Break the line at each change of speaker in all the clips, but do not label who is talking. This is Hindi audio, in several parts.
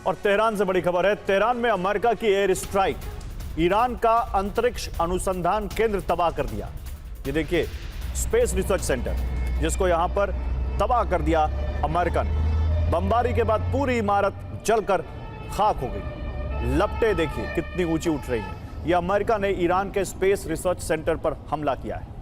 और तेहरान से बड़ी खबर है। तेहरान में अमेरिका की एयर स्ट्राइक ईरान का अंतरिक्ष अनुसंधान केंद्र तबाह कर दिया। ये देखिए, स्पेस रिसर्च सेंटर, जिसको यहां पर तबाह कर दिया अमेरिका ने। बमबारी के बाद पूरी इमारत जलकर खाक हो गई। लपटें देखिए कितनी ऊंची उठ रही हैं। यह अमेरिका ने ईरान के स्पेस रिसर्च सेंटर पर हमला किया है।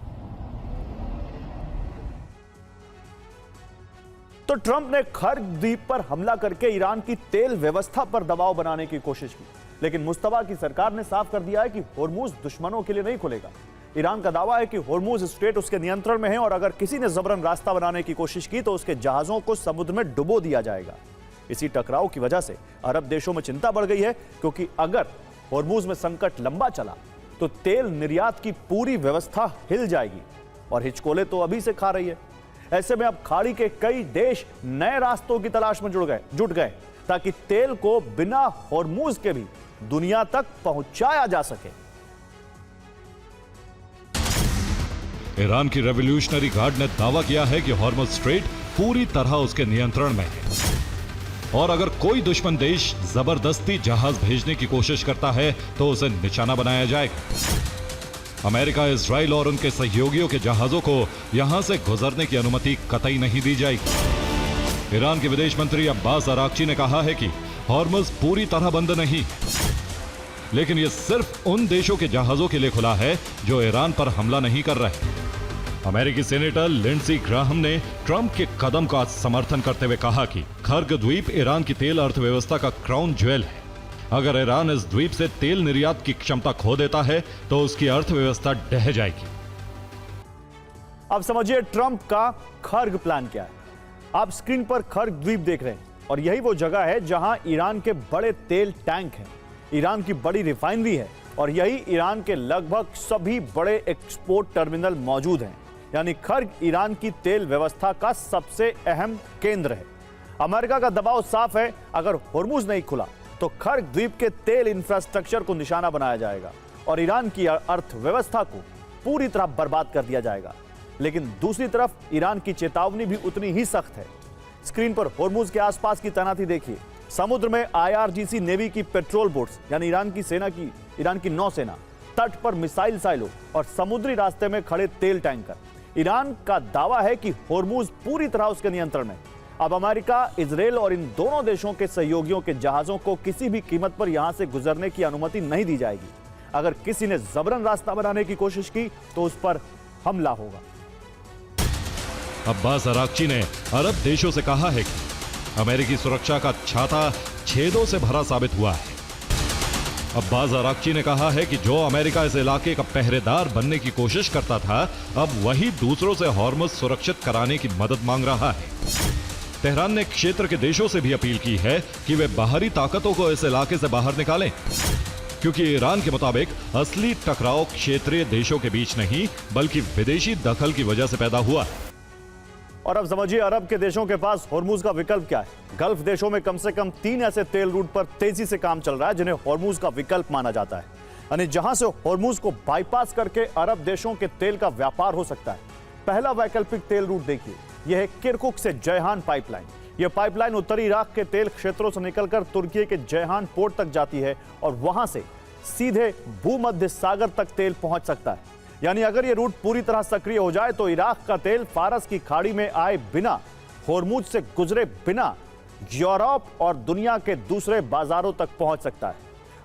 तो ट्रंप ने खर्ग द्वीप पर हमला करके ईरान की तेल व्यवस्था पर दबाव बनाने की कोशिश की, लेकिन मुस्तफा की सरकार ने साफ कर दिया है कि होर्मुज दुश्मनों के लिए नहीं खुलेगा। ईरान का दावा है कि होर्मुज स्ट्रेट उसके नियंत्रण में है और अगर किसी ने जबरन रास्ता बनाने की कोशिश की तो उसके जहाजों को समुद्र में डुबो दिया जाएगा। इसी टकराव की वजह से अरब देशों में चिंता बढ़ गई है, क्योंकि अगर होर्मुज में संकट लंबा चला तो तेल निर्यात की पूरी व्यवस्था हिल जाएगी और हिचकोले तो अभी से खा रही है। ऐसे में अब खाड़ी के कई देश नए रास्तों की तलाश में जुट गए ताकि तेल को बिना होर्मुज के भी दुनिया तक पहुंचाया जा सके।
ईरान की रेवोल्यूशनरी गार्ड ने दावा किया है कि हॉर्मुज स्ट्रेट पूरी तरह उसके नियंत्रण में है और अगर कोई दुश्मन देश जबरदस्ती जहाज भेजने की कोशिश करता है तो उसे निशाना बनाया जाएगा। अमेरिका, इजराइल और उनके सहयोगियों के जहाजों को यहां से गुजरने की अनुमति कतई नहीं दी जाएगी। ईरान के विदेश मंत्री अब्बास अराक्ची ने कहा है कि हॉर्मुज पूरी तरह बंद नहीं, लेकिन यह सिर्फ उन देशों के जहाजों के लिए खुला है जो ईरान पर हमला नहीं कर रहे। अमेरिकी सेनेटर लिंडसी ग्राहम ने ट्रंप के कदम का समर्थन करते हुए कहा कि खर्ग द्वीप ईरान की तेल अर्थव्यवस्था का क्राउन ज्वेल है। अगर ईरान इस द्वीप से तेल निर्यात की क्षमता खो देता है तो उसकी अर्थव्यवस्था ढह जाएगी।
अब समझिए ट्रंप का खर्ग प्लान क्या है। आप स्क्रीन पर खर्ग द्वीप देख रहे हैं और यही वो जगह है जहां ईरान के बड़े तेल टैंक हैं, ईरान की बड़ी रिफाइनरी है और यही ईरान के लगभग सभी बड़े एक्सपोर्ट टर्मिनल मौजूद हैं। यानी खर्ग ईरान की तेल व्यवस्था का सबसे अहम केंद्र है। अमेरिका का दबाव साफ है, अगर होर्मुज नहीं खुला तो खर्ग द्वीप के तेल इंफ्रास्ट्रक्चर को निशाना बनाया जाएगा और ईरान की अर्थव्यवस्था को पूरी तरह बर्बाद कर दिया जाएगा। लेकिन दूसरी तरफ ईरान की चेतावनी भी उतनी ही सख्त है। स्क्रीन पर होर्मुज के आसपास की तैनाती देखिए। समुद्र में IRGC नेवी की पेट्रोल बोट्स, यानी ईरान की नौसेना, तट पर मिसाइल साइलो और समुद्री रास्ते में खड़े तेल टैंकर। ईरान का दावा है कि होर्मुज पूरी तरह उसके नियंत्रण में। अब अमेरिका, इजराइल और इन दोनों देशों के सहयोगियों के जहाजों को किसी भी कीमत पर यहां से गुजरने की अनुमति नहीं दी जाएगी। अगर किसी ने जबरन रास्ता बनाने की कोशिश की तो उस पर हमला होगा।
अब्बास अराक्ची ने अरब देशों से कहा है कि अमेरिकी सुरक्षा का छाता छेदों से भरा साबित हुआ है। अब्बास अराक्ची ने कहा है कि जो अमेरिका इस इलाके का पहरेदार बनने की कोशिश करता था, अब वही दूसरों से हॉर्मुज सुरक्षित कराने की मदद मांग रहा है। तेहरान ने क्षेत्र के देशों से भी अपील की है कि वे बाहरी ताकतों को इस इलाके से बाहर निकालें, क्योंकि ईरान के मुताबिक असली टकराव क्षेत्रीय देशों के बीच नहीं बल्कि विदेशी दखल की वजह से पैदा हुआ है।
और अब समझिए अरब के देशों के पास होर्मुज का विकल्प क्या है। गल्फ देशों में कम से कम 3 ऐसे तेल रूट पर तेजी से काम चल रहा है जिन्हें होर्मुज का विकल्प माना जाता है, यानी जहां से होर्मुज को बाईपास करके अरब देशों के तेल का व्यापार हो सकता है। पहला वैकल्पिक तेल रूट देखिए, यह है किरकुक से जयहान पाइपलाइन। यह पाइपलाइन उत्तरी इराक के तेल क्षेत्रों से निकलकर तुर्की के जयहान पोर्ट तक जाती है और वहां से सीधे भूमध्य सागर तक तेल पहुंच सकता है। यानी अगर यह रूट पूरी तरह सक्रिय हो जाए तो इराक का तेल फारस की खाड़ी में आए बिना, होर्मुज से गुजरे बिना यूरोप और दुनिया के दूसरे बाजारों तक पहुंच सकता है।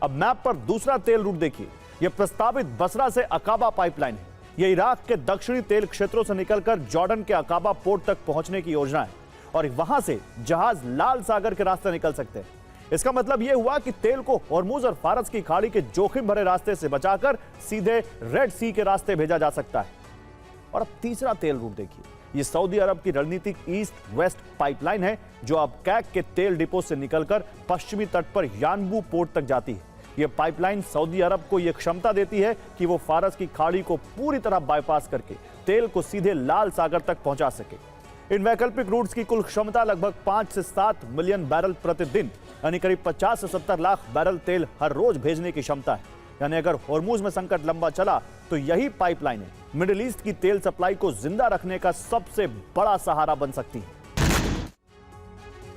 अब मैप पर दूसरा तेल रूट देखिए, यह प्रस्तावित बसरा से अकाबा पाइपलाइन है। यह इराक के दक्षिणी तेल क्षेत्रों से निकलकर जॉर्डन के अकाबा पोर्ट तक पहुंचने की योजना है और वहां से जहाज लाल सागर के रास्ते निकल सकते हैं। इसका मतलब यह हुआ कि तेल को होर्मुज और फारस की खाड़ी के जोखिम भरे रास्ते से बचाकर सीधे रेड सी के रास्ते भेजा जा सकता है। और अब तीसरा तेल रूट देखिए, यह सऊदी अरब की रणनीतिक ईस्ट वेस्ट पाइपलाइन है जो अब कैक के तेल डिपो से निकलकर पश्चिमी तट पर यानबू पोर्ट तक जाती है। यह पाइपलाइन सऊदी अरब को यह क्षमता देती है कि वो फारस की खाड़ी को पूरी तरह बाईपास करके तेल को सीधे लाल सागर तक पहुंचा सके। इन वैकल्पिक रूट्स की कुल क्षमता लगभग 5 से 7 मिलियन बैरल प्रतिदिन, यानी करीब 50 से 70 लाख बैरल तेल हर रोज भेजने की क्षमता है। यानी अगर होर्मुज में संकट लंबा चला तो यही पाइपलाइनें मिडिल ईस्ट की तेल सप्लाई को जिंदा रखने का सबसे बड़ा सहारा बन सकती हैं।